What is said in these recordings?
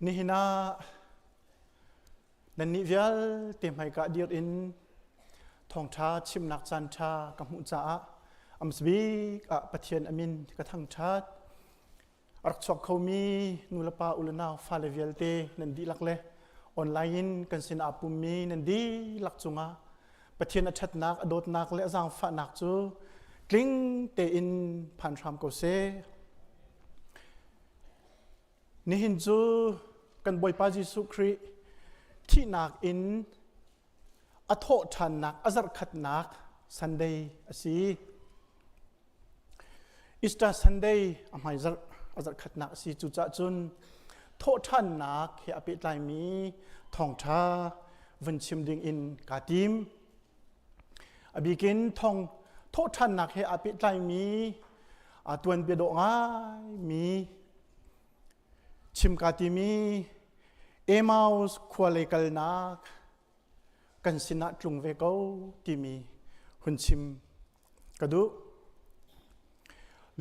นี่นะนันนิเวลเต็มให้กาเดียร์อินทองชาชิมนักจันชากัมพูชาอัมสบีกะปะเทียนอามินกระทั่งชาติรักชกเขามีนุลปาอุลนาวฟาเลเวลเตนันดีลักเลออนไลน์กันสินอาปุมีนันดีลักจุงาปะเทียนอัจฉรินักอดนักและจางฟ้านักจูกลิ้งเตอินพันรามโกเซนี่หินจูกันบอยปาจิสุครีที่นักอินอโทชันนักอจารขัดนักซันเดย์อสีอิสตาซันเดย์อามายอจารขัดนักสีจุจัจุนโทชันนักเฮอปิตไลมีทองชาวันชิมดิงอินกาติมอบิกินทองโทชันนักเฮอปิตไลมีตวนเปียโดง่ายมีชิมกาติมีเอมาอุสควาเลกัลนักกันสินะตรงเวกเอาที่มีหุ่นชิมกระดู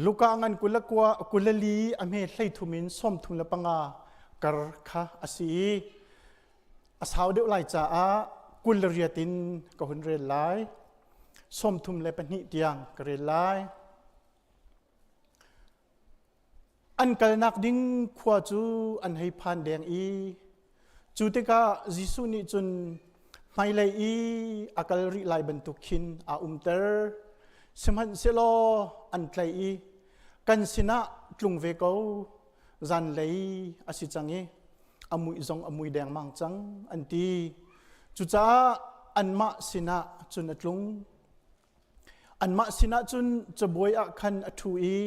ลูกางันกุลกัวกุลลีอเมฆไลทุมินส้มทุนละปังากรคะอาศีอาสาวเดียวไลจ่ากุลเรียตินก็หุ่นเรียนไลส้มทุมเลปนิเตียงกเรียนไลอันกัลนักดิ้งขวาจูอันให้ผ่านแดงอีจูเตกาจิสุนิจุนไม่เลยอีอากาลริไลบรรทุกขินอาเตอร์สมันเซโลอันไกลอีกันสินะตรุงเวกเอาจันเลยอาศิจังเออมุยจงอมุยแดงมังจังอันตีจุจ้าอันมาสินะจุนตรุงอันมาสินะจุนจะบวยอักขันอทูอี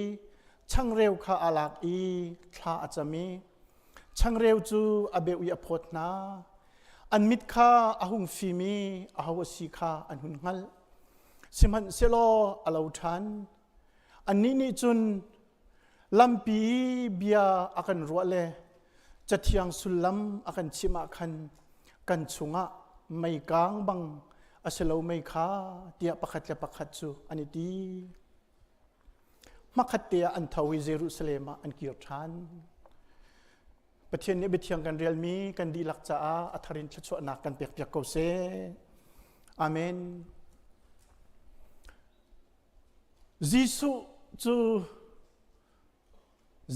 ช่างเร็วข้าอาลักอีทลาอาจจะมีช่างเร็วจูอเบอุยอพดนาอันมิดข้าอาหุงฟีมีอาหาวสีข้าอันหุนหัลสิมันเซโลอาลาวทันอันนี้นี่จุนลำปีเบียอากันรัวเลจะเทียงสุลัมอากันชิมาคันกันชุงะไม่กลางบังอาเซโลไม่ข้าเตียประคัดและประคัดจูอันนี้ดีมักขัดเตียอันทวีเยรูซาเล็มอันกิรชันประเทศนี้เป็นเทียงกันเรียลมีกันดีลักษาอัธรินชัชวนักกันเปียกเปียกเกาเซอาเมนยิสุจู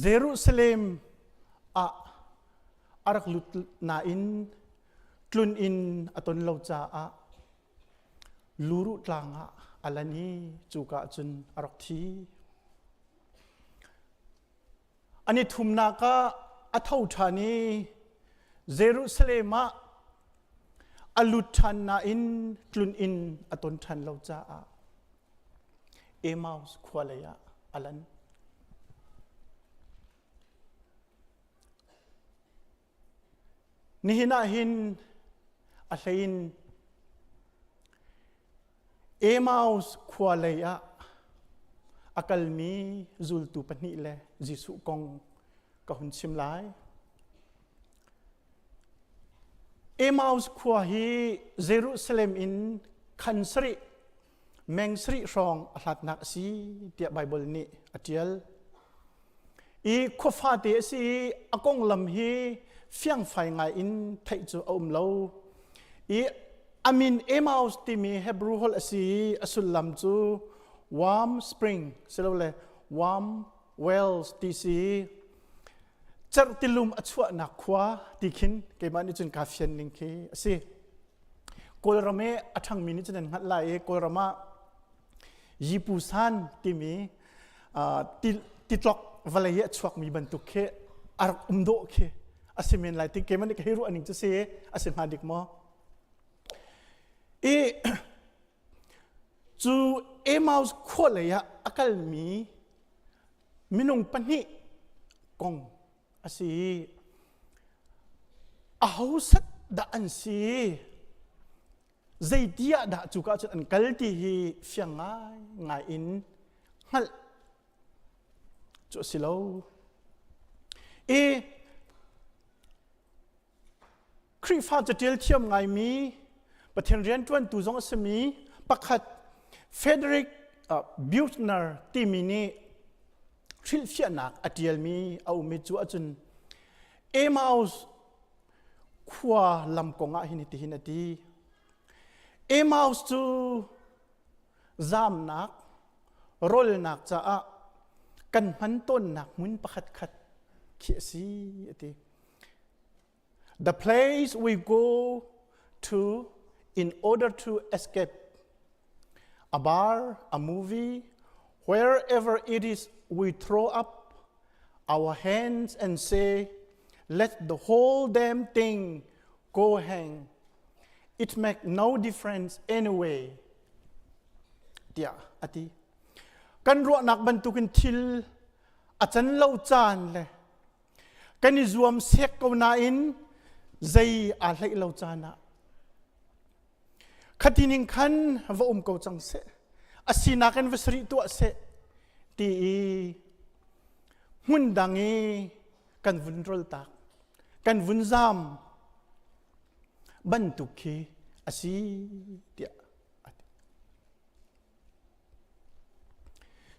เยรูซาเล็มอารักลุตนาอินกลุนอินอัตนเลาจาลูรุตลางอัลนีจูกะจุนอารักทีอันนี้ทุมนาคาอัฐาวชานีเยรูซาเล็มอัลลุชันนาอินกลุนอินอัตนชันเลาจาเอมาอุสควาเลยะอัลันนี่หินาหินอัลลินเอมาอุสควาเลยะอากาลมีจุลตุปนิเลจิสุกงก็หุ่นชิมไลเอมาอุสขวาฮีเยรูซาเล็มอินขันสริแมงสริรองอัลนักสีเตียไบเบิลนี้อเทียลอีขวาฟาเตสีอากงลำฮีเฟียงไฟไงอินไทจูอมเลวอีอามินเอมาอุสติมีเฮบรูฮอลสีอสุลลัมจู warm spring เสร็จแล้ว warm wells ที่สีจัดติลุมอัชวะนักขวาที่ขินเกี่ยมันจุนกาเฟียนลิงคีสิโกลราเมอัฐังมินิจุนหัดไลโกลรามายิปุสันที่มีติดล็อกวลัยอัชวะมีบรรทุกเคอารักโดเคอาศัยมันไลที่เกี่ยมันที่ฮิรุอันนี้จะเสียอาศัยมาดิกมอจูเอมาอุสขวเลยะอากาลมีมินุงปนิกงอาศัยอาหูสัตดาอันสีใจดียดาจูกาจุดอันกัลตีฮีเฟียงง่ายอินฮัลจุสิโลครีฟ้าจะเทียลเทียมง่ายมีประเทศเรียนจวนตุจงสมีประคัดเฟเดริกบิวต์เนอร์ที่มีนี่ทริลเฟียนักอเทียลมีเอาเมจูอาจุน Emmaus Khua Lal Cung Awi hinati Emmaus chu zam nak rol nak cha a kan man ton nak mun pakhat khat khia si ati the place we go to in order to escape a bar, a movie, wherever it is, we throw up our hands and say, let the whole damn thing go hang. It makes no difference anyway. Tia ati. Kan ruak nak bantukin til acan lau chan le. Kan izuam sek kau nain zai alai lau chana. Khatining kan va kau chang se. Asina kan vasri tu se. Ti hundangi kan vunrol tak. Kan vunzam bantuki asi dia.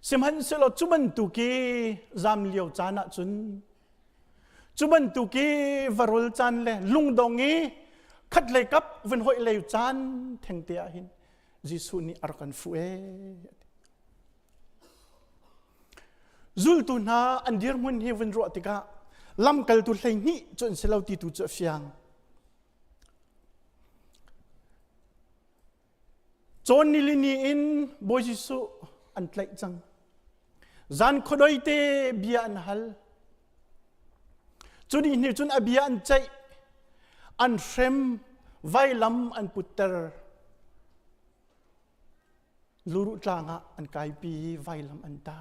Simhan selo cubantuki zam liau chana chun. Cubantuki varol chan le lungdongi khat le kap vun hoi le chan theng tia hin. Jisu ni arkan fue. Zul tu na andir mun hi vun ro tika lam kal tu hlei ni chon selo ti tu cha fiang. Chon ni lini in bo Jisu an tlai chang. Zan khodoi te bia an hal. Chuni ni chun abia an chai an shrem vai lam an putter. Luru tlanga an kai pi vai lam an ta.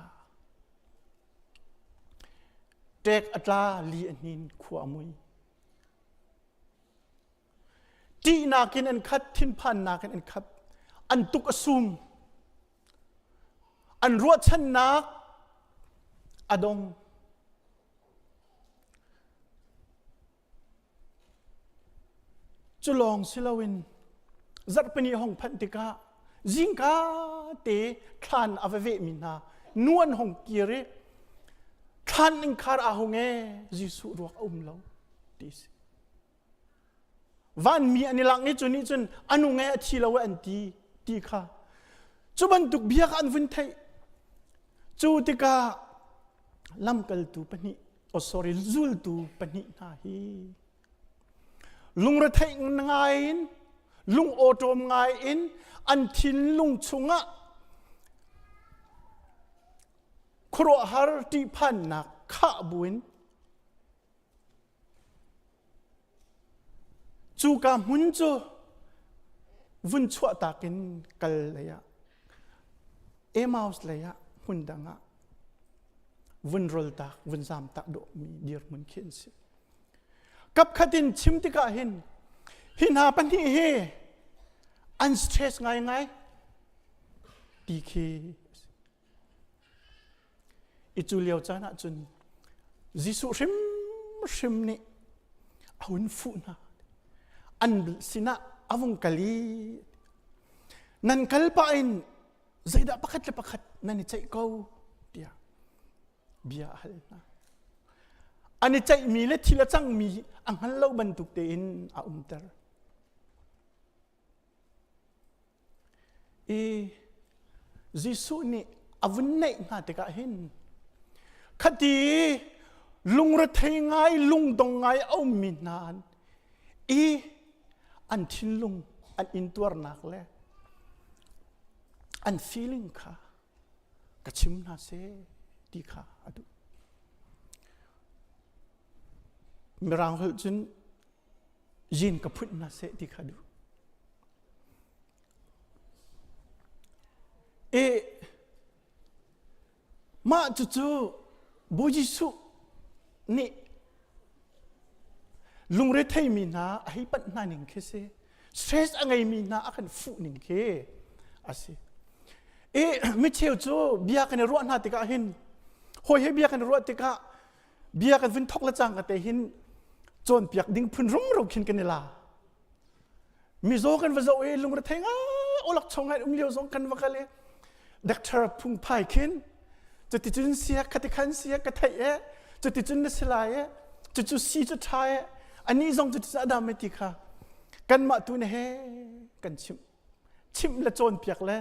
Tek atla li anin khua mui. Ti nakin an khat thin phan nakin an khat an tuk asum. An ruat chan nak adong. Chulong silawin zat pani hong phantika jingka te khan avave mina nuan hong kire khan inkar ahonge Jisu ruak lo tis van mi anilang ni chuni chun anunge athilawa anti ti kha chuban tuk biak an vun thai chu tika lamkal tu pani sorry zul tu pani na hi lung ra thai ngai in lung otom ngai in an thin lung chunga khro har ti phan na kha buin chu ka mun chu vun chua takin kal leya Emmaus leya hundanga vun rol tak vun zam tak do mi dir mun khin si kap khatin chim tika hin ha pani he an stress ngai tikhi ichuliao chana chun Jisu rim ni awun fu na an sina avung kali nan kalpa in zaida pakhat nani chai ko dia bia hal na ani chai mi le thila chang mi ang hal lo bantuk te in a umtar Jisu ni avun nei na te ka hin khati lungra thai ngai lung dong ngai au min nan an thin lung an intuar nak le an feeling kha ka chim na se ti kha adu mirang hol chun jin ka phut na se ti kha du ma chu bo Jisu ni lungre thai mi na ai pat na ning khe se stress angai mi na akan fu ning khe ase mi cheu chu bia kan ro na tika hin hoi he bia kan ro tika bia kan vin thok la chang ka te hin chon piak ding phun rum ro khin kan la mi zo kan va zo lungre thai nga olak chongai liu zong kan va kale doctor phung phai khinจะติดจุนเสียคติขันเสียกระไทยจะติดจุนนสลาย chu si chu thai ani zong chu sa da me ti kha kan ma tu ne he kan chim la chon piak le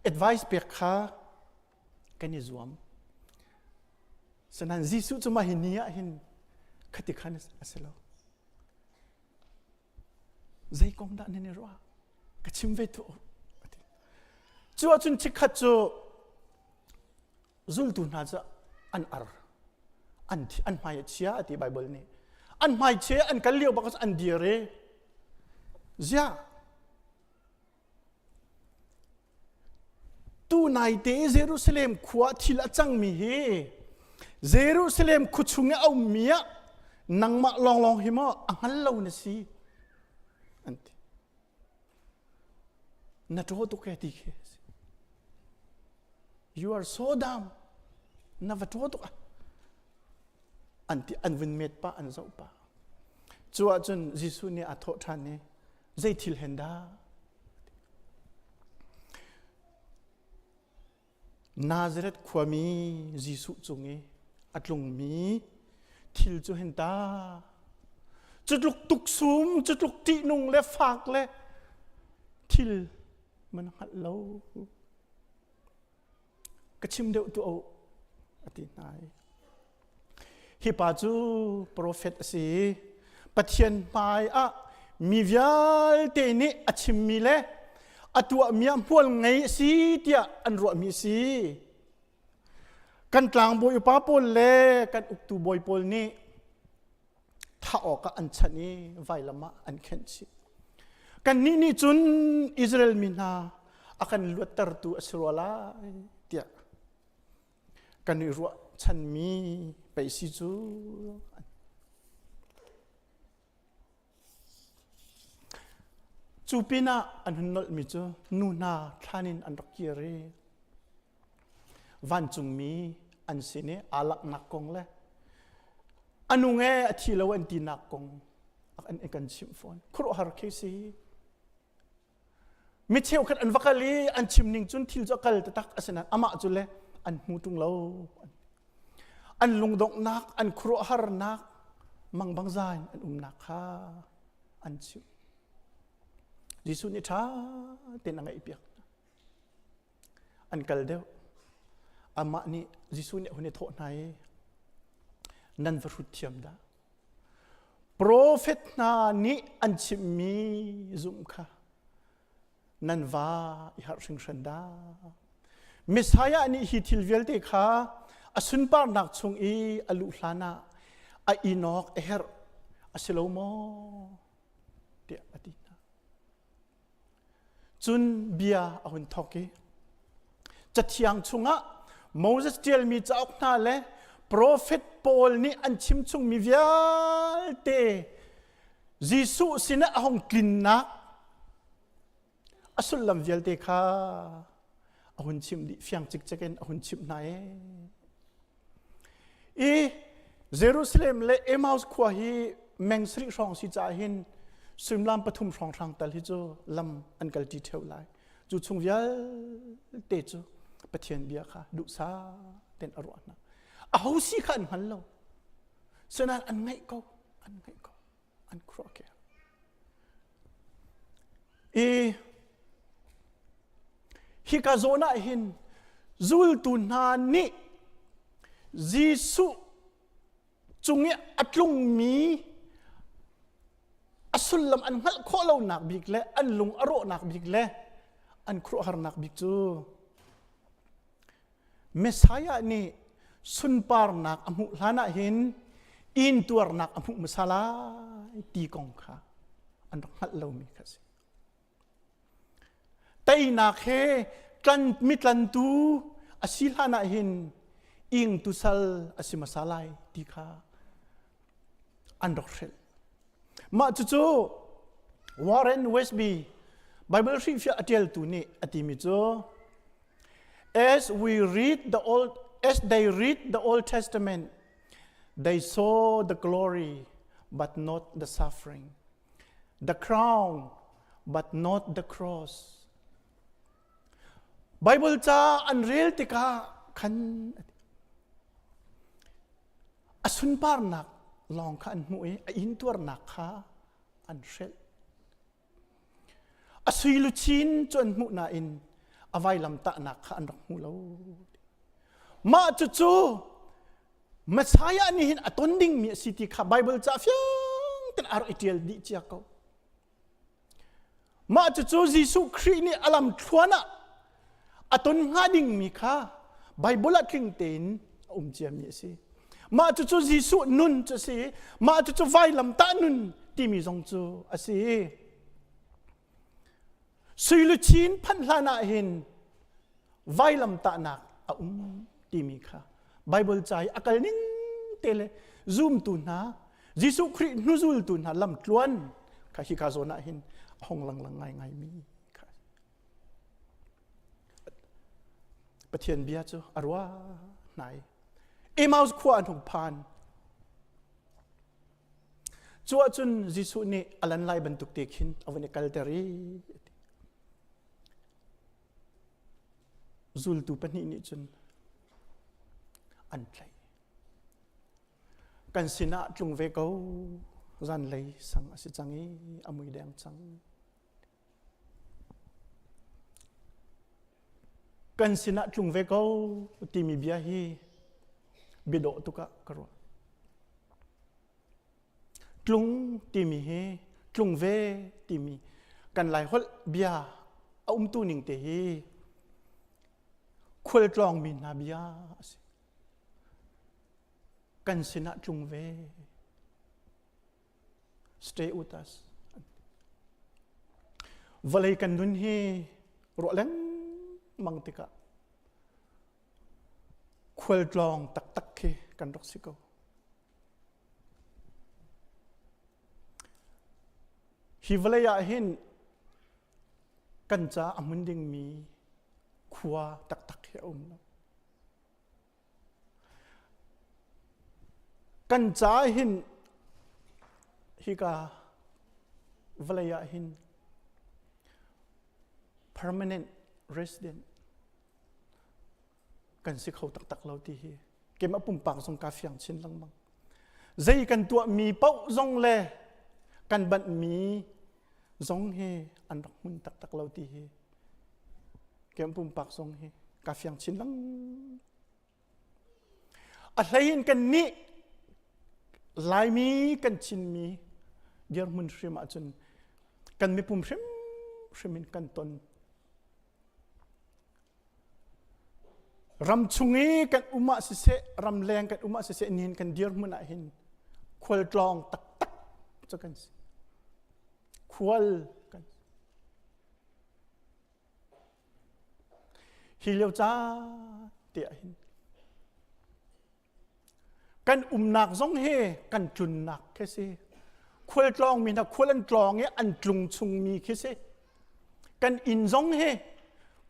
advice piak kha kan ni zuam sanan jisu chu ma hinia hin khati khan aselo zai kong da ne ro ka chim ve tu chu chun chi khat chu zul tu na za an mai chia ati bible ni an mai che an kalliu bakas an dire zia tu nai te Jerusalem khua thil achang mi hi Jerusalem khuchunge au mia nangma long hima angal lo na si anti na to ke ti ke you are so dumb na va to anti anvin met pa an zo pa chua chun jisu ni a tho than ni zai thil henda Nazareth khwami jisu chungi atlung mi thil chu henda chutluk tuksum chutluk ti nung le fak le thil man hat lo kachim deuh tu au ati nai hi pa chu prophet si pathian pai a mi vial te ni achim mi le atua miam pol ngai si tia an ro mi si kan tlang boy pa pol le kan uktu boy pol ni tha o ka an chani vailama an khen chi kan ni chun Israel mina akan luatar tu asrola tia kan ro chan mi pai si chu chupina an hunnol mi chu nu na thanin an rakire van chung mi an sine alak nakong le anunge athilo an ti nakong an ekan chim phone khro har ke si mi cheu khat an vakali an chim ning chun thil cho kal tak asana ama chu le an hu tung lo an lungdok nak an khro har nak mang bang zain an nak kha an chu Jisu ni tha ten angai piak an kal deu ama ni Jisu ni hune tho nai nan varut thiam da prophet na ni an chimmi zum kha nan va I har sing shanda Messiah ni hi thil vel te kha asun par nak chung I alu hlana a inok her asilomo te ati chun bia ahun thoki chathiang chunga Moses tel mi chauk na le prophet Paul ni an chim chung mi vial te Jisu sina ahong klinna asul lam vial te kha ahun chim di fiang chik chaken ahun chim na e Jerusalem le Emmaus khwa hi mengsri song si cha hin Simlam pathum song thang tal hi chu lam an kal ti theu lai chu chung vial te chu pathian bia kha du sa ten arwa na a ho si khan han lo sanan an ngai ko an kro ke e hi ka zona hin zul tu na ni Jisu chungi atlung mi asullam an ngal kholo nak bik le an lung aro nak bik le an khro har nak bik chu Messiah ni sun par nak amu hlana hin in tuar nak amu masala ti kong kha an ngal lo mi khasi tai nak he tlan mitlan tu asil hana hin ing tu sal asimasalai ti kha an dokhel ma chu Warren Westby Bible review atel tu ni atimi chu as they read the Old Testament they saw the glory but not the suffering the crown but not the cross Bible cha unreal tika khan asun par nak ลองขันมวยอินตัวนักข้าอันเช็ดอสุยลุชินจนมุนาอินอวัยลำตะนักข้าอันรักมูลมาจู่ๆมาสายอันนี้เห็นอัตนดิ่งมีสิทธิข้าไบเบิลจ้าฟิงเป็นอารอิเดียลดิจิอาเขามาจู่ๆยิสุคริสต์นี่อัลลัมทวนะอัตนงาดิ่งมีข้าไบเบิลคริงเตนเจียมีสิมาจู่ๆยิสุนุนจะสิมาจู่ๆไวลำตานุนที่มีทรงจู่อาสิสุยลุชินพันลานาเห็นไวลำตานักที่มีข้าไบเบิลใจอักลนิ่งเตเลซูมตุนฮะยิสุคริสต์นุซุลตุนฮะลำตวนข้าฮิคาโซนาเห็นห้องลังๆง่ายๆมีข้าปะเทียนเบียจูอารวาไหนเอมาส์ขวานหกพันจวดจนยิสุนี่อลันไลบรรทุกเด็กหินเอาไว้ในกัลเตอรีซูลตูปนิจนอันไลกันสินะจงเวกเอารันเลยสังอสิจังอมุยแดงจังกันสินะจงเวกเอาที่มีเบียฮีบิดตุกะกรัวจงที่มีเฮจงเวที่มีกันหลายคนเบียตุนิงเตฮีควรลองมินาเบียกันสินะจงเว stay with us วลัยกันดุนฮีรอเล่นมังติกะควรลองตักเคกันรักสิโกฮิวลัยเห็นกันจ้าอมุนดิงมีขัวตักเฮกันจ้าหินฮิกาวลัยหิน permanent resident กันสิเขาตักเราที่เฮเก็บมาปุ่มปากทรงกาเฟียงชินลังมังใจกันตัวมีเป้าทรงเล่กันบัดมีทรงเฮอันรักมุนตักเราที่เฮเก็บปุ่มปากทรงเฮกาเฟียงชินลังอะไรเห็นกันนี้ลายมีกันชินมีเดี๋ยวมันชิมาจนกันมีปุ่มชิมินกันตนรำชุงกันอุมาสิเสรำแรงกันอุมาสิเสนี่กันเดี๋ยวมันเห็นควรลองตักจะกันควรกันฮิเลวจ้าเตียหินกันนักซงเฮกันจุนนักแค่สิควรลองมีนักควรลองอันจุงชุงมีแค่สิกันอินซงเฮ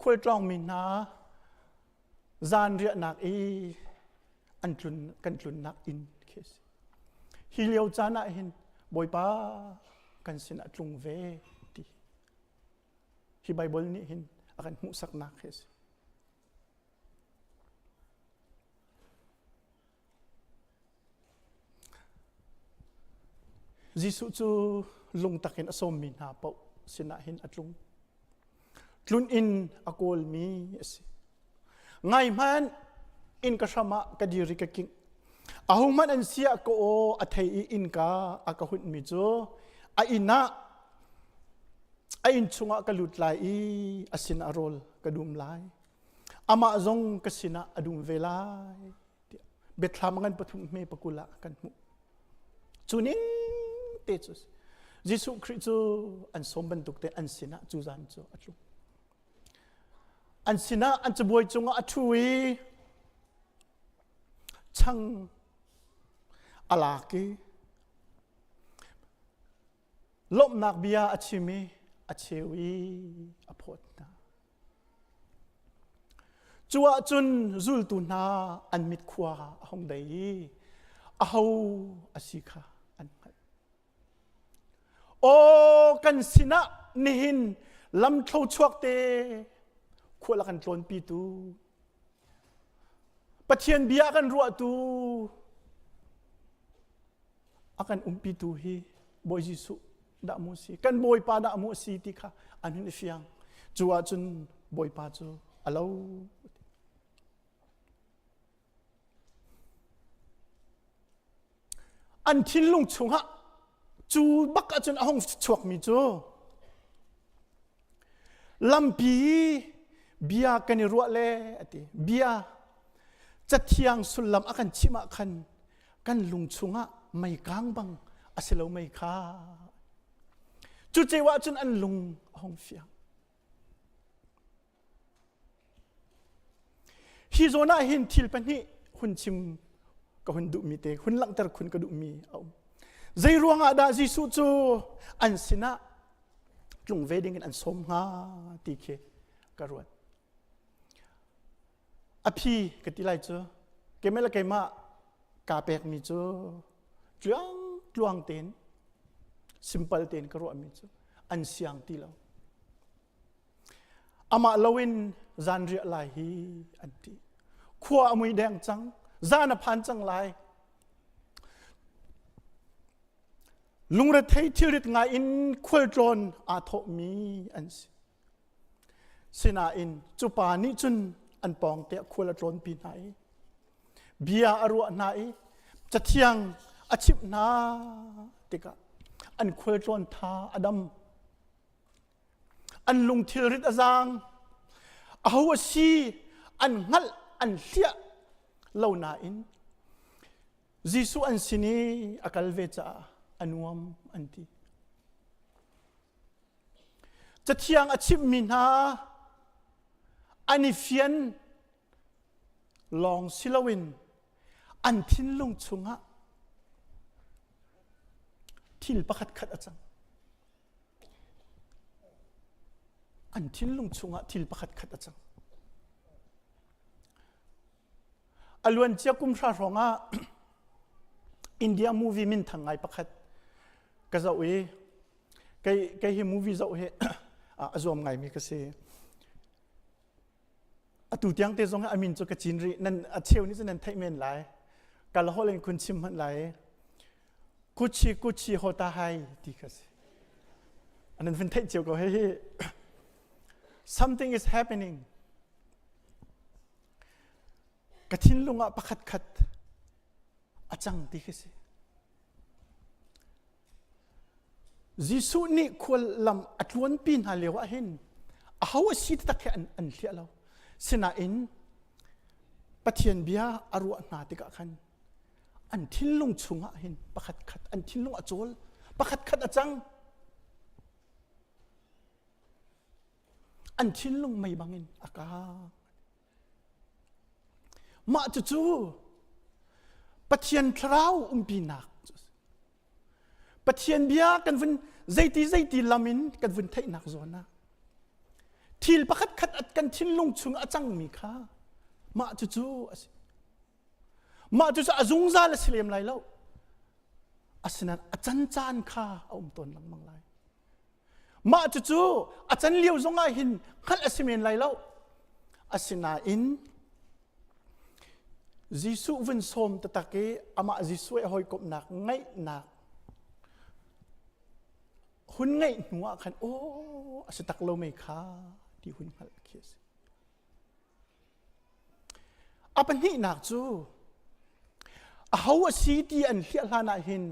ควรลองมีนาจานเรียนักอันจุนกันจุนนักอินแค่สิฮิเลวจ้านะเห็นบ่อยป้ากันสินะจุงเวดีฮิไบเบิลนี่เห็นอากันมุสักนักแค่สิยิสุจูลุงตักเห็นอสมมินหาเปาสินะเห็นอัดลุนอินอโกลมีสิไงมันอินกระชมะกดีริกกิงอาหุมันอันเสียก็โออัฐยอินกาอากาหุนมิโจอินะอินชงะกลุดไลอสินอารอลกระดุมไลอามาจงกสินะอดุมเวลาเบ็ดทำกันปฐุมเมปกุละกันมุจุนิงJesus, Yesus Kristus an somban tukte an sina juzan jo atlu. An sina an jeboy chunga athui chang alaki lop nak bia achimi achewi apotna. Chua chun zul tu na an mit khua hong dei ahau asika an o kan sina nihin lam thau chuak te khula kan tlon pi tu pathian bia kan ruwa tu akan umpituhi boy Jisu da mo si kan boy pa da mo si ti kha anin fiang chuwa chun boy pa chu alo an thin lung chunga chu bak achun ahong chuak mi chu lampi bia kan ruwa le ati bia chathiang sulam akan chima kan lung chunga mai kang bang asilo mai kha chu chewa chun an lung ahong fiang hi zona hin thil pani hun chim ka hun du mi te hun lang tar khun ka du mi au zai ruanga da Jisu chu an sina tlung veding an som nga ti khe karut api katilai chu kemela kema ka pek mi chu tluang ten simple ten karu mi chu an siang ti lo ama lawin zan ria lai hi anti khua amui deng chang zana phan chang lai lungra thei thirit nga in khultron a tho mi an sina in chupa ni chun an pong te khultron pi nai bia arwa nai chathiang achip na tika an khultron tha adam an lung thirit azang ahaw si an ngal an hlia lo na in Jisu an sini akal ve cha anuam anti chathiang achip min ha ani fian long silawin an thin lung chunga thil pakhat khat achang an thin lung chunga thil pakhat khat achang alwan chia kum thra ronga India movie min thangai pakhat kaza we kai hi movie zo he azom ngai mi ka se atu tiang te zong amin chu ka chinri nan a cheu ni chen thai men lai kal holen kun chim han lai kuchi hota hai ti ka se anan fin thai cheu ko he something is happening kathin lunga pakhat khat achang ti ka se Jisu ni khol lam atluan pin ha lewa hin a hawa sit ta khe an hlia lo sina in pathian bia aru na tika khan an thilung chunga hin pakhat khat an thilung achol pakhat khat achang an thilung mai bangin aka ma chu pathian thrau pinak pathian bia kan vun zaiti lamin kan vun thai nak zona thil pakhat khat at kan thil lung chung achang mi kha ma chu azung za la silem lai lo asinan achan chan kha om ton lang mang lai ma chu achan liu zonga hin khal asimen lai lo asina in Jisu vun som tatake ama Jisu e hoi kop nak ngai nak hun ngai nuwa khan o asitak lo mai kha ti hun hal khies apan hi nak chu a hawa si ti an hlia hlana hin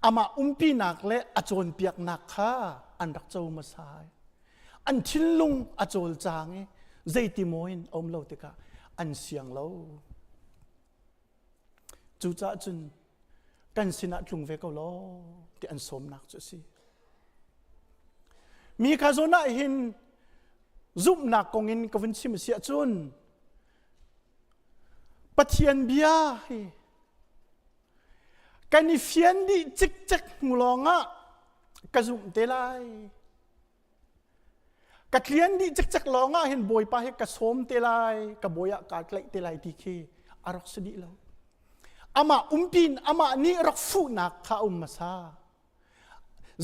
ama umpi nak le achon piak nak kha an rak chau ma sai an thilung achol change zaiti moin om lo tika an siang lo chu cha chun kan sina tlung ve ko lo ti an som nak chu si mi kha zona hin zum nak kongin kawin chim sia chun pathian bia hi kani fian di chik chak ngulonga kazum telai ka klian di chik chak longa hin boy pa he ka som telai ka boya ka klai telai ti khi arok sedi lo ama umpin ama ni rak fu nak kha masa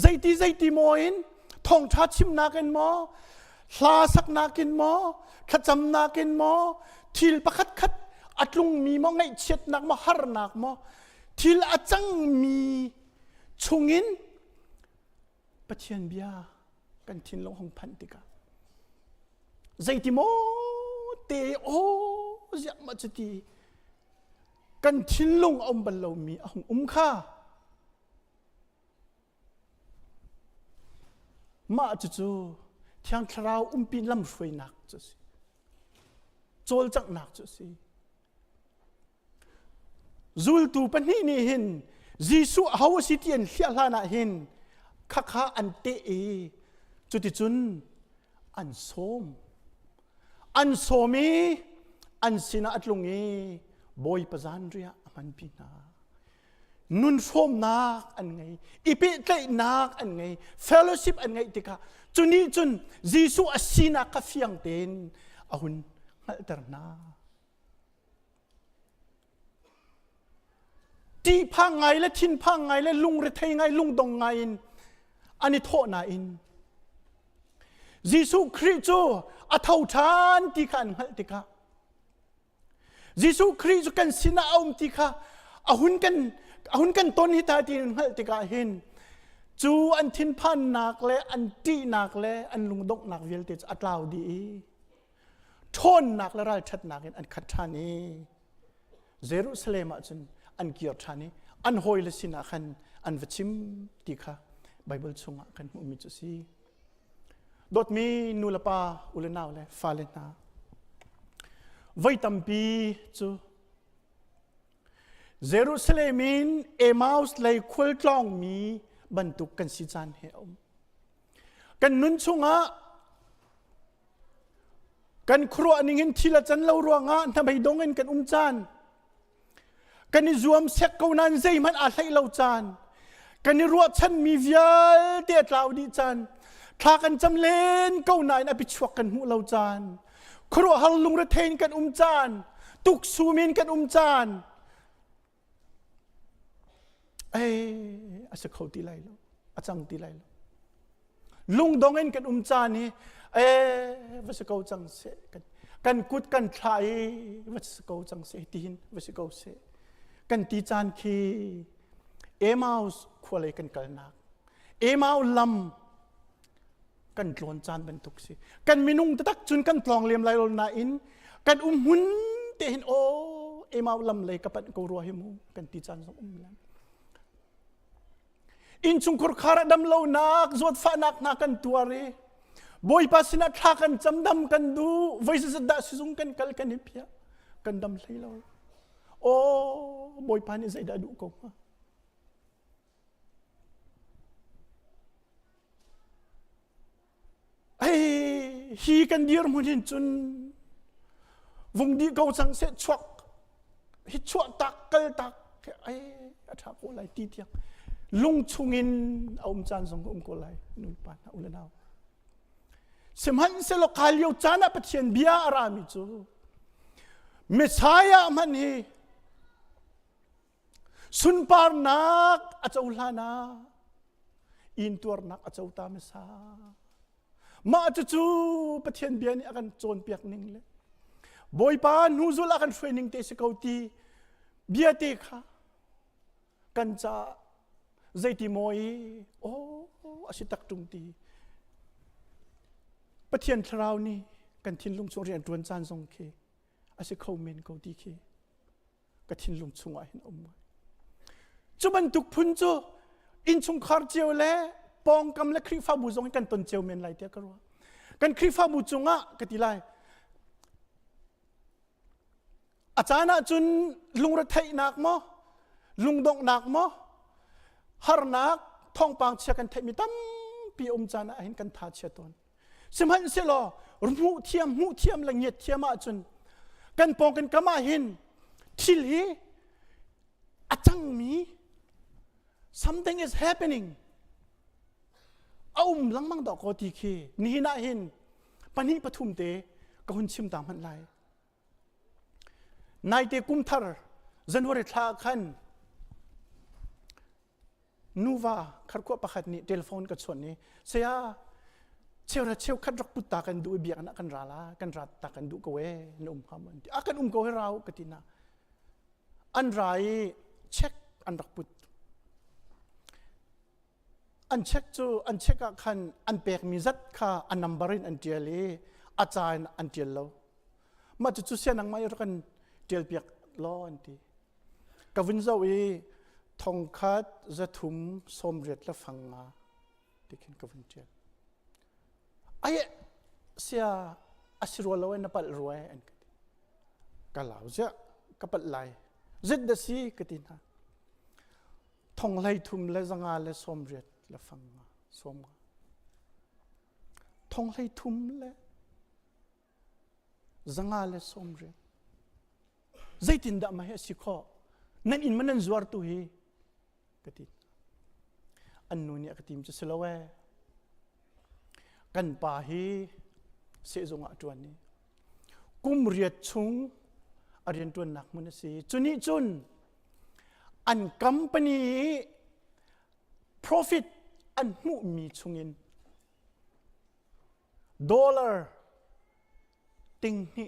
zaiti moin Thawngṭha chim nakin mo hla sak nakin mo khacham nakin mo thil pakhat khat atlung mi mo ngai chet nak mo har nak mo ทิลอาจังมีชงอินปะเทียนเบียกันทินลงห้องพันติกาใจติโมเตโอจะมาจุดีกันทินลงอมบัลลามีห้องข้ามาจู่ๆที่อังคราวปีนลำช่วยนักจุสิโจลจักนักจุสิจูลตูปนี่นี่เห็นยิสุฮาวสิเตียนเสียลานะเห็นข้าอันเตะจุดที่จุนอันโสมมีอันสินาอัตลงบอยปะจันเรียมันปีนานุนโสมนักอันไงอีเปตเลยนักอันไงเฟลโลชิพอันไงติกาจุนี้จุนยิสุอัสินาคฟิยังเต็นอาหุนหัลตรนาตีพังไงและทินพังไงและลุงเรทัยไงลุงดงไงอันนี้โทษนาอินยิสุคริสต์อัฐาวทานที่ขันหัลติกายิสุคริสต์กันสินาอุมติกาอาหุนกันต้นหิตาตีนหัลติกาเห็นจูอันทินพันนักและอันตีนักและอันลุงดกนักเวลติจอัตลาวดีทนนักและรัลชัดนักอันขัดทานีเยรูซาเล็มจุนอันเกียรติทานีอันหอยเลสินาขันอันวชิมติกาไบเบิลชงกันมุมิจุสีดดมีนูลปาอุลนาวเลฟาเลนาไว้ตัมปีจูเยรูซาเล็มินเอมาอุสเลยคุลกลองมีบรรทุกกันสิจานเฮอมกันนุนชงะกันครัวนิ่งทีละจันเรารัวงะทำให้ดงเงินกันจานกันนิจวมเสกเอานันใจมันอาศัยเราจานกันนิรัวฉันมีวิลเตียดเราดีจานทากันจำเล่นเก้านายนับชวกกันหูเราจานครัวฮัลลุงระเทนกันจานตุกซูมินกันจานอาจจะเขาตีไรแล้วอาจังตีไรแล้วลุงดงเงินกันจานนี่ว่าจะเขาจังเสกันกุดกันไทยว่าจะเขาจังเสตีนว่าจะเขาเสกันตีจานคีเอมาอุสขวาเลยกันกัลนักเอมาอุลำกันกลอนจานบรรทุกสิกันมินุงตะตักจุนกันกลองเลียมไลลนาอินกันหุนเตหินโอเอมาอุลำเลยกับปันกูรัวหิมูกันตีจานสองลำอินชุงคุรคาระดำเลานักจวดฟ้านักนักกันตัวเรบอยปัสนักทักกันจำดำกันดูไว้จะดัชซุงกันกัลกันหิพยากันดำเลยเราโอ้บอยปานี่ใจได้ดูกงฮีกันเดียร์มันเห็นจนวงดีเขาสังเสชวกฮิชวกตักกัลตักอาชาโกไลตีเทียงลุงชุงินเอาจานสองโกไลนุลปานะอุลนาวสมัยเสลกาลิโอจานะปะเทียนเบียอารามิจูเมสายามันฮีสุนปาร์นักอาจจะอุลานาอินตัวนักอาจจะอุตามสามาจู่ๆประเทศเบียนี่อากันโจรเปียกนิ่งเลยบอยปานนูซุลอากันช่วยนิ่งเตะสกาวตีเบียเตะค่ะกันจะใจตีมอยโอ้อาชิตักตุงตีประเทศคราวนี้กันทิ้งลุงชงเรียนรวนจานทรงเคอาชิเขาเมนเขาตีเคกันทิ้งลุงชงไอ้เห็นอมไว้จุบันตุกพุนจูอินชงคาร์เจียวเล่ปองกำและคริฟ้าบุจงกันตนเจียวเมนไลเตียกันว่ากันคริฟ้าบุจงกติไลอาจารย์จุนลุงระเทยนักมั้ลุงดงนักมั้ฮาร์นักท่องปางเชียกันเทมิตั้มปีจานะเห็นกันทาเชียตนสมัยเสลอมูเทียมละเงียดเทียมาจุนกันปองกันกามาเห็นทิลีอาจังมี something is happeningเอาลังมังดอกโกติเคนี่น่าเห็นปนิปทุมเตก็หุ่นชิมตามมันไลนายเตกุมทาร์จันวริทาขันนูวาขัดขวบประคัดนี้เทเลโฟนกับส่วนนี้เสียเชี่ยวขัดรักปุตตากันดูเบียกันกันราลากันรัดตากันดูกเวนุ่มพามันอากันกเวเรากตินาอันไรเช็ค อันรักปุตอันเช็คจูอันเช็คกันอันเปกมีจัดค่ะอันนัมบารินอันเดียลีอาจารย์อันเดียลโลมาจุดเสียนังไม่รักันเดียลเปียกล้ออันทีกวินเจ้าอีทองคัดจะทุ่มสมเร็จและฟังมาที่เขียนกวินเดียลไอ้เสียอาศิรวลเอาไว้นับปัลรวยอันกันกะลาวเจ้ากับปัลไลจิตเดซีกตินะทองไลทุ่มและจังอาและสมเร็จและฟังมาสมมาทองไลทุ่มและจังอาและสมเร็จใจตินดามาเฮสิข้อนั่นอินมันนั่นจวร์ตุฮีกติอันนู้นเนี่ยกติมจะสละเวกันป่าฮีเสจงอาจวนนี้กุมเรียดชุงอริยนตัวหนักมันสิจุนี้จุนอันคัมปานี profit อันมุมีชุงินดอลลาร์ติงนี่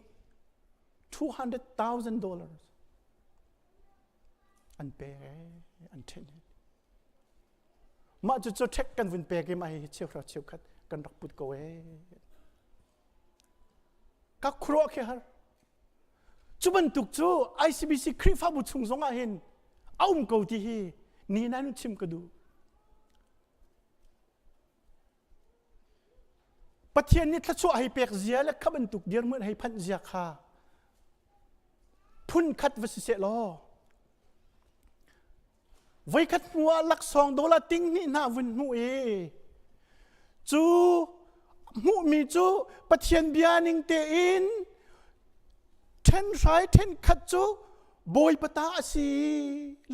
$200,000อันเปย์อันเทนมาจะเช็คกันวินเปย์กันมาให้เชี่ยวเราเชี่ยวขัดกันรักปุตกเวก็ครัวแค่ฮะจุบันตุกจู ICBC ครีฟ้าบุตรชงสงอาเห็นเอาเกาที่นี่นั่นชิมก็ดูปะเทียนนี่ถ้าช่วยให้เปียกเสียและขับันตุกเดียร์เมื่อให้พันเสียค่ะพุ่นคัดวสิเสลอไว้คัดหัวหลัก$2ติ้งนี่น่าวินมูเอจูมูมีจูปะเทียนเบียนิงเตอิน10 ร้อย10คัดจูบอยปะตาสี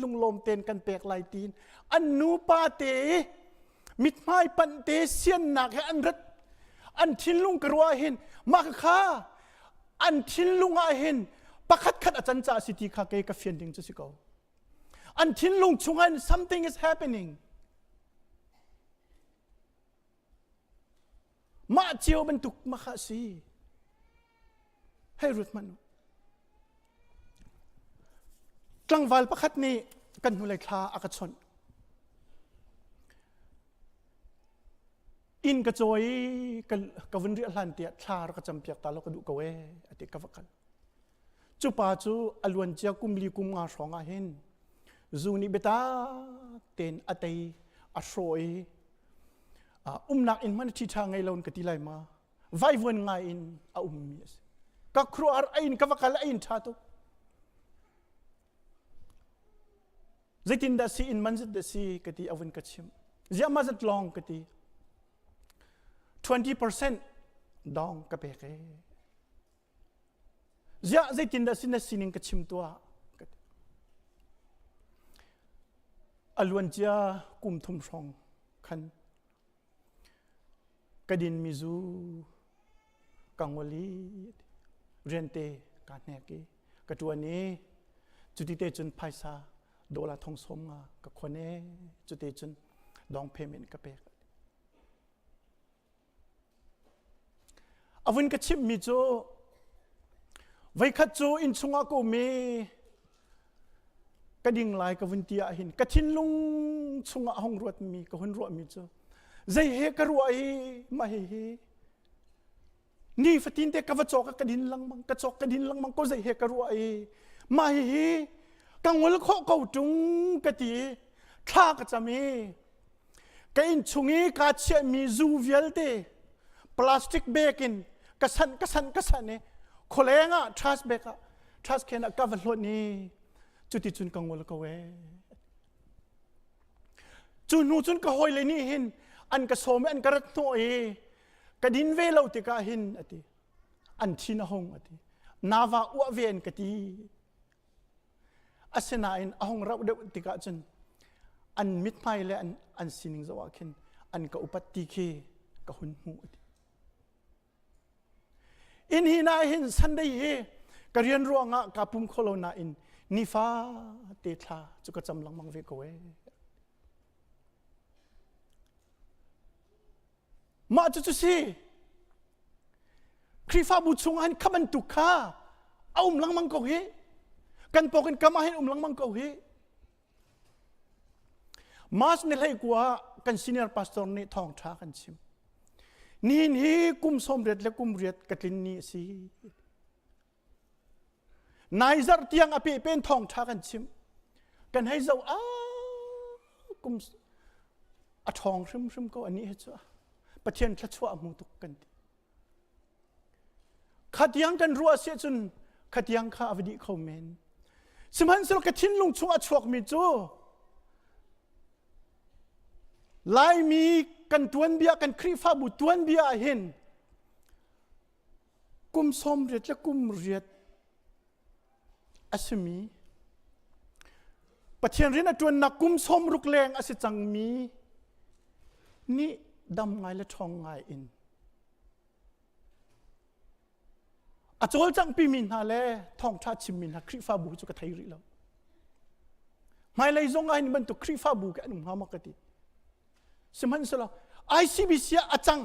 ลุงลมเต้นกันเปียกลายตีนอันนูปาเตมิดไม้ปันเตเสียนหนักให้อันรัดอันทินลุงกรัวเห็นมาค่ะอันทินลุงอาเห็นปะคัดคัดอาจารย์จ่าสิทธิข้าเกยกับเฟียนดิ้งจะสิเกาอันทินลุงชงอัน something is happening มาเจียวบรรทุกมาค่ะสิให้รุดมันกลางวันประคัดนี้กันหุเลยคลาอากาศชนอินกระโจยกับวันเรียลานเตียคลาเราก็จำเปียกตาเราก็ดูกเวอติกวักันจูปาจูอลวนเจียกุมลีกุมงาสองอาเห็นจูนิเบตาเตนอเตยอโรยนักอินมันที่ทางไงเรากติไลมาไว้วันไงอินมีสก็ครัวอินกวักันอินชาตุจะตินดาซีอินมันจะดาซีกติอวันกัดชิมจะมาจะลองกติ20% ดองกับเปกจะตินดาซีนัสินิงกัดชิมตัวอลวนเจียกุมทุมชองขันกระดินมิจูกังวลีเรียนเตการเนกีกระตัวนี้จุดที่เตจุนไพซาโดลาทองสมกับคนนี้จุดเตจุนดองเพย์เมนต์กับเปกอวันกัดชิมมิจูไว้ขัดจูอินชงอากูมีกระดิ่งลายกับวันเตียหินกระทินลุงชงอาห้องรวดมีกับคนรวดมีจูใจเฮกระรวยมาเฮนี่ฟัดทินเตกระจกกระดินลังมังกระจกกระดินลังมังก็ใจเฮกระรวยมาเฮกังวลข้อเก่าจุงกะตีข้ากจะมีกอินชุงี้กาเชื่อมีจูเวลเตพลาสติกเบกินกระสันเนี่ยคนเองทรัสเบกทรัสแค่นักกับวันนี้จุดที่จุนกังวลก็เวจุนนูจุนก็หอยเลยนี่เห็นอันกระโสมอันกระรัตโนเอกระดินเวลาติกาเห็นอติอันชินหงอตินาวาอวเวนกติอาเซนาอินห้องเราเดวติกาจนอันมิดไม้และอันสินิงสวาคินอันกับอุปัติเคกับหุ่นหูอินฮีนาอินสันได้เฮกเรียนรู้งะกับปุ่มโคโลนาอินนิฟ้าเตทาจุกจำลังมังเวกเวมาจุสิครีฟ้าบุชงอันขบันตุก้าเอาลังมังกเฮกันปอกันกำมาให้ลังมังกเฮ มาสนี่เลยกว่ากันซีเนียร์พาสตอร์นี่ท่องท่ากันชิมนี่กุมสมเร็จและกุมเรียดกัดลินนี่สินายจัดเตียงอภิเป็นท่องท่ากันชิมกันให้เจ้ากุมทองซึมก็อันนี้เหรอประเทศทัชวะมุตุกันขัดยังกันรัวเสียจนขัดยังข้าอวดีเขาเมนสมัยสลกทิ้งลงช่วงชวกมิจูลายมีกันตวนเบียกันครีฟ้าบุตวนเบียเห็นกุมสมเร็จและกุมเรียดอาศมีประเทศเรียนตวนนักกุมสมรุกแรงอาศจังมีนี่ดำไงและทองไงอินอาจจะจังปีมินฮาเลทองชาชิมินฮาครีฟ้าบุจุกไทยริแล้วไม่เลยจงไงนี่มันตุครีฟ้าบุกันนุ่มหามากติสมันสละไอซีบีซีอาจัง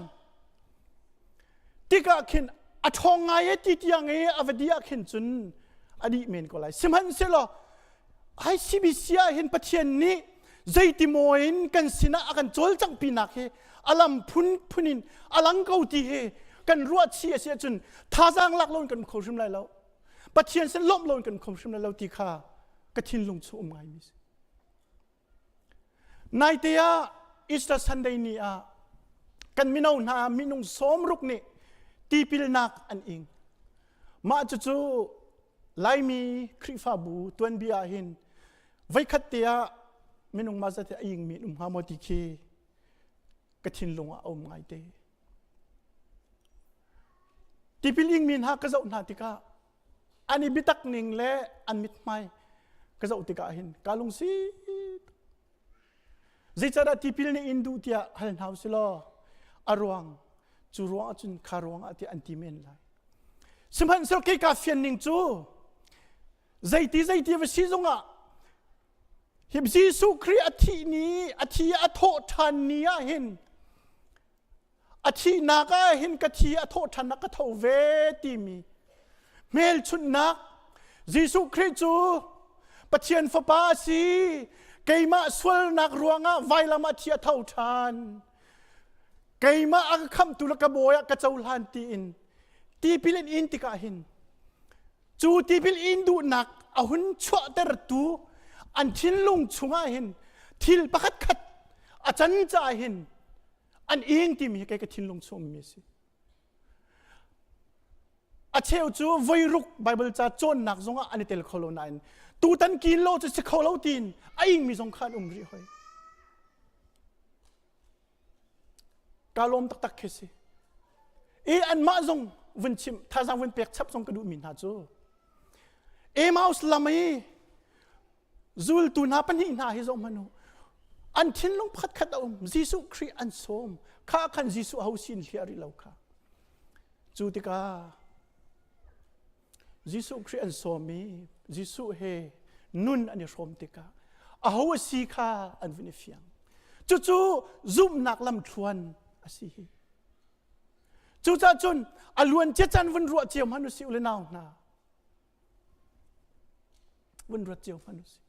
ที่ก็เห็นอาทองไงที่ที่ยังไงอวดีอาเห็นจนอดีเมนก็เลยสมันสละไอซีบีซีเห็นประเทศนี้ใจที่มวยกันสินะอากันโจลจังปีนักเฮอาลัมพุนินอาลังเกาตีเฮกันรัวเชียเสียจนท่าจังลักล้นกันเขาชิมไรแล้วประเทศเส้นล้มล้นกันเขาชิมไรแล้วที่ข้ากระทินลงสู่ไงมิสนายเตียอิสระสันเดนีอากันมินเอาหนามินุงสมรุกนี่ตีพิลนักอันอิงมาจู่ไลมีคริฟาบูตวนเบียหินไว้ขัดเตียมินุงมาจัดอิงมินุงฮามติคีกระทินลงเอาไงเตตีพิลอิงมินฮากระเจ้าหน้าติกาอันนี้บิตักนิงและอันมิดไม่กระเจ้าติกาหินกาลงซีZicara tipil ni Hindu tia hal haus lo arwang churuang chun kharwang ati antimen lai simhan sel ke ka fian ning chu zaiti vasi zonga hib Jesu Kri athi ni athi atho than ni a hin athi naga hin ka thi atho than na ka tho ve ti mi mel chun nak Jesu Kri chu pathian fa pa si keima swal nak ruanga vailama thia thau than keima ag kham tulaka boya ka chaulan ti in ti pilin in tika hin chu ti pil in du nak ahun chwa ter tu an thin lung chunga hin thil pakhat khat achan cha hin an ing ti mi ke ka thin lung chum mi si a cheu chu voiruk bible cha chon nak zonga ani tel kholo nain tu tan kin lo chu se kholo tin aing mi zong khan ri hoi kalom tak khesi e an ma zong vun chim tha jang vun pek chap zong ka du min ha chu Emmaus lamai zul tu na pan hi na hi zong manu an thin long phat khat Jesu Kri an som kha khan Jesu hausin hiari lo kha chu tika Jesu Kri an som mi Jesu he nun ani rom tika a ho si kha an vin fiang chu zum nak lam thuan asi hi chu cha chun alun che chan vun ro chiam hanu si ule naw na vun ro chiam hanu si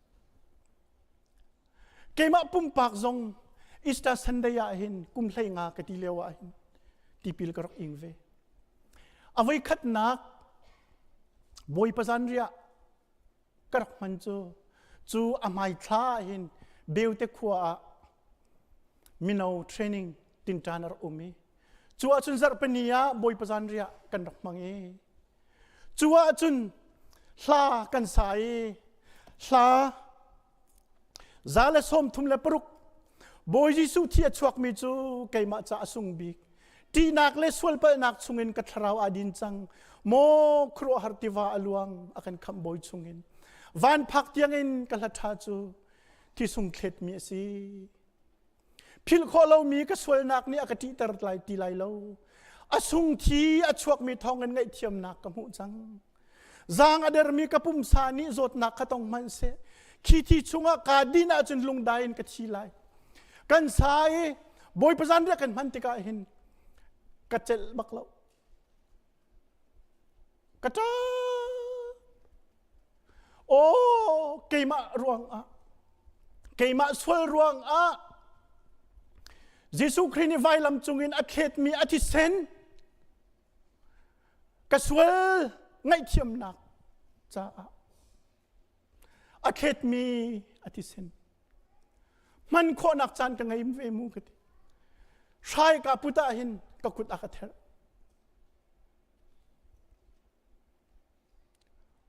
keima pum pak zong ista sandaya hin kum thlai nga ka ti lewa hin ti pil ka rok ingve avai khat nak boy pasan ria karak man chu amai thla hin beute khua minau training tin tanar umi chu achun zar pania boy pasan ria kan rak mangi chu achun hla kan sai hla zale som thum le paruk boy Jesu thia chuak mi chu keima cha asung bi ti nak le swal pa nak chungin ka thrau adin chang mo khro hartiva aluang akan kham boy chungin van phak tiangin kalatha chu ti sung khet mi si phil kholo mi ka swal nak ni akati tar lai ti lai lo asung thi achuak mi thongen ngai thiam nak ka mu chang zang ader mi ka pum sa ni zot nak khatong man se khi thi chunga ka dina chun lung dain ka thi lai kan sai boy pazan ria kan man tika hin ka chel baklo kata o keima ruang a keima swal ruang a Jesu Christ vai lam chungin atlet mi athisen ka swal ngai thiam nak cha atlet mi athisen man kho nak chan ka ngai ve mu ka sai ka puta hin ka kut akather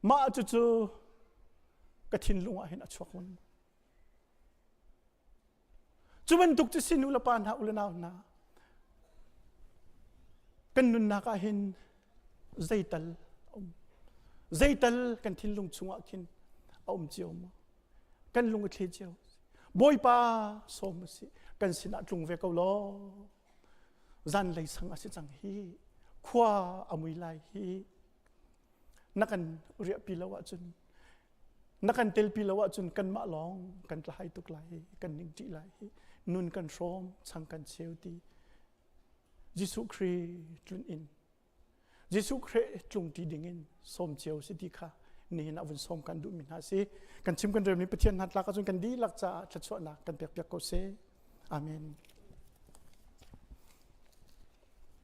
ma chu ka thin lunga hin achwak mun chuman tuk chi sinu la pan ha ulanaw na kan nun na ka hin zaital kan thin lung chunga kin chiao ma kan lung the chiao boy pa som si kan sina tlung ve ko lo zan lei sang a si chang hi khua amui lai hi nakan ria pilawa chun nakan tel pilawa chun kan ma long kan tlai tuk lai kan ning ti lai nun kan rom chang kan cheu ti Jesu Christ tlun in Jesu Christ tlung ti ding in som cheu si ti kha ni na vun som kan du min ha si kan chim kan rem ni pathian hat la ka chun kan di lak cha thla chwa na kan pek pek ko se amen